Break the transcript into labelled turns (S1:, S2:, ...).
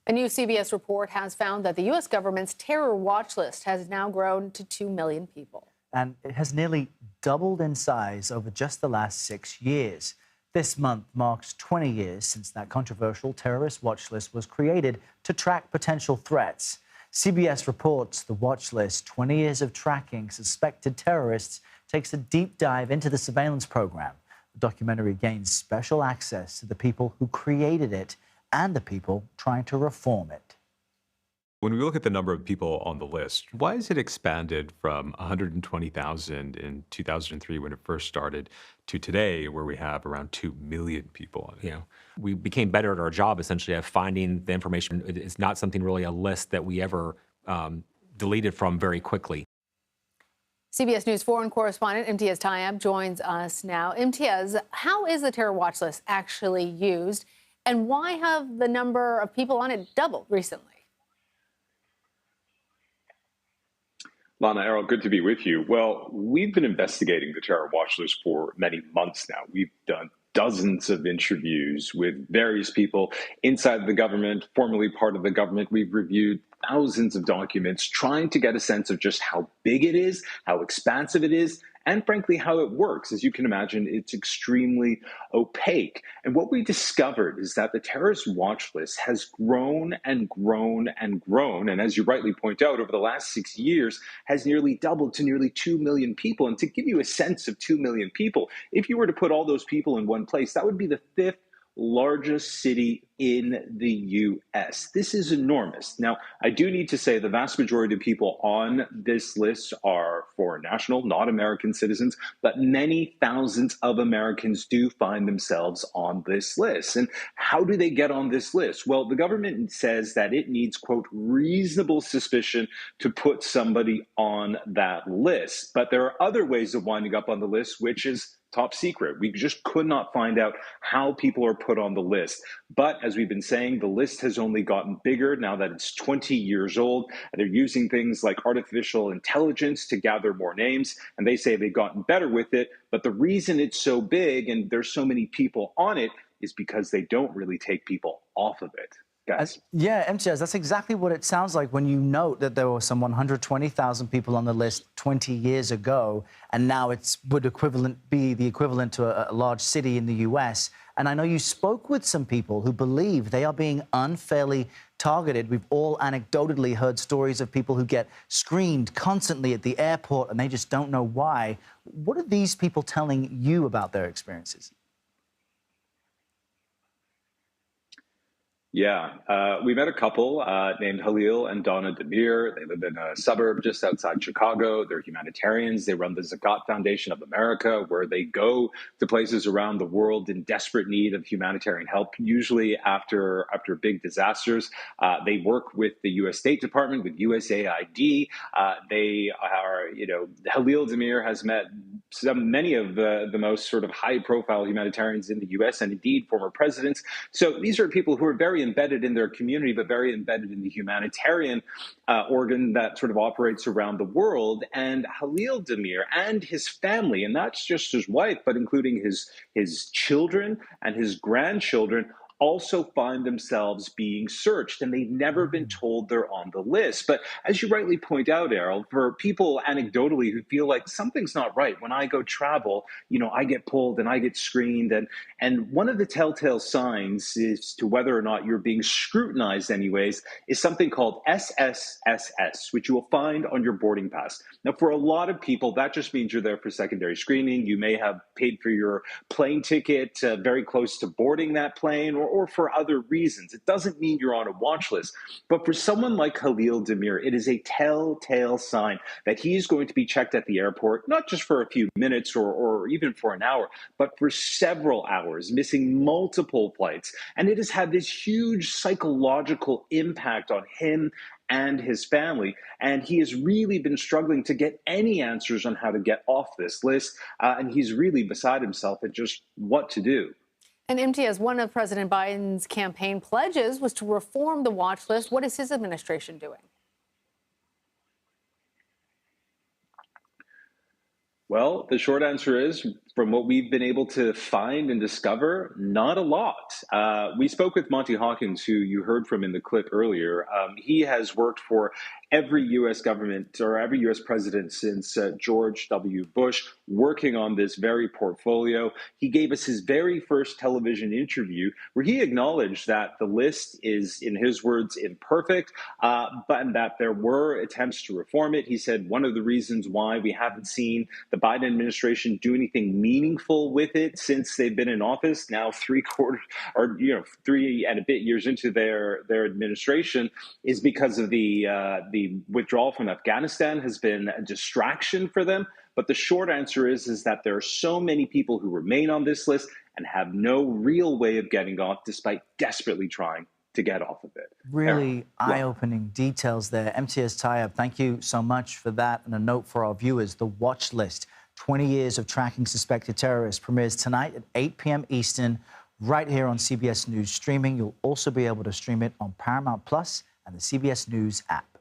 S1: A new CBS report has found that the U.S. government's terror watch list has now grown to 2 million people.
S2: And it has nearly doubled in size over just the last 6 years. This month marks 20 years since that controversial terrorist watch list was created to track potential threats. CBS Reports the watch list, 20 years of tracking suspected terrorists, takes a deep dive into the surveillance program. The documentary gains special access to the people who created it and the people trying to reform it.
S3: When we look at the number of people on the list, why has it expanded from 120,000 in 2003 when it first started to today where we have around 2 million people on it?
S4: We became better at our job essentially at finding the information. It's not something really a list that we ever deleted from very quickly.
S1: CBS News foreign correspondent Imtiaz Tyab joins us now. Imtiaz, how is the terror watch list actually used, and why have the number of people on it doubled recently?
S5: Lana, Errol, good to be with you. Well, we've been investigating the terror watch list for many months now. We've done dozens of interviews with various people inside the government, formerly part of the government. We've reviewed thousands of documents trying to get a sense of just how big it is, how expansive it is, and frankly, how it works. As you can imagine, it's extremely opaque. And what we discovered is that the terrorist watch list has grown and grown and grown. And as you rightly point out, over the last 6 years has nearly doubled to nearly 2 million people. And to give you a sense of 2 million people, if you were to put all those people in one place, that would be the fifth largest city in the U.S. This is enormous. Now, I do need to say the vast majority of people on this list are foreign national, not American citizens, but many thousands of Americans do find themselves on this list. And how do they get on this list? Well, the government says that it needs, quote, reasonable suspicion to put somebody on that list. But there are other ways of winding up on the list, which is top secret. We just could not find out how people are put on the list. But as we've been saying, the list has only gotten bigger now that it's 20 years old. They're using things like artificial intelligence to gather more names, and they say they've gotten better with it. But the reason it's so big and there's so many people on it is because they don't really take people off of it.
S2: Yeah, Imtiaz, that's exactly what it sounds like when you note that there were some 120,000 people on the list 20 years ago, and now it would be the equivalent to a large city in the U.S. And I know you spoke with some people who believe they are being unfairly targeted. We've all anecdotally heard stories of people who get screened constantly at the airport, and they just don't know why. What are these people telling you about their experiences?
S5: Yeah, we met a couple named Halil and Donna Demir. They live in a suburb just outside Chicago. They're humanitarians. They run the Zakat Foundation of America, where they go to places around the world in desperate need of humanitarian help, usually after big disasters. They work with the U.S. State Department, with USAID. They are, Halil Demir has met many of the most sort of high-profile humanitarians in the U.S. and indeed former presidents. So these are people who are very embedded in their community, but very embedded in the humanitarian organ that sort of operates around the world. And Halil Demir and his family, and that's just his wife, but including his children and his grandchildren, also find themselves being searched, and they've never been told they're on the list. But as you rightly point out, Errol, for people anecdotally who feel like something's not right, when I go travel, I get pulled and I get screened. And one of the telltale signs is to whether or not you're being scrutinized anyways is something called SSSS, which you will find on your boarding pass. Now, for a lot of people, that just means you're there for secondary screening. You may have paid for your plane ticket very close to boarding that plane, or for other reasons. It doesn't mean you're on a watch list. But for someone like Halil Demir, it is a telltale sign that he's going to be checked at the airport, not just for a few minutes or even for an hour, but for several hours, missing multiple flights. And it has had this huge psychological impact on him and his family. And he has really been struggling to get any answers on how to get off this list. And he's really beside himself at just what to do.
S1: And Imtiaz, one of President Biden's campaign pledges was to reform the watch list. What is his administration doing?
S5: Well, the short answer is From what we've been able to find and discover, not a lot. We spoke with Monty Hawkins, who you heard from in the clip earlier. He has worked for every U.S. government or every U.S. president since George W. Bush, working on this very portfolio. He gave us his very first television interview where he acknowledged that the list is, in his words, imperfect, but that there were attempts to reform it. He said one of the reasons why we haven't seen the Biden administration do anything meaningful with it since they've been in office, now 3 and a bit years into their administration, is because of the withdrawal from Afghanistan has been a distraction for them. But the short answer is that there are so many people who remain on this list and have no real way of getting off, despite desperately trying to get off of it.
S2: Really eye-opening details there. Imtiaz Tyab, thank you so much for that. And a note for our viewers, The Watch List, 20 years of tracking suspected terrorists, premieres tonight at 8 p.m. Eastern, right here on CBS News Streaming. You'll also be able to stream it on Paramount Plus and the CBS News app.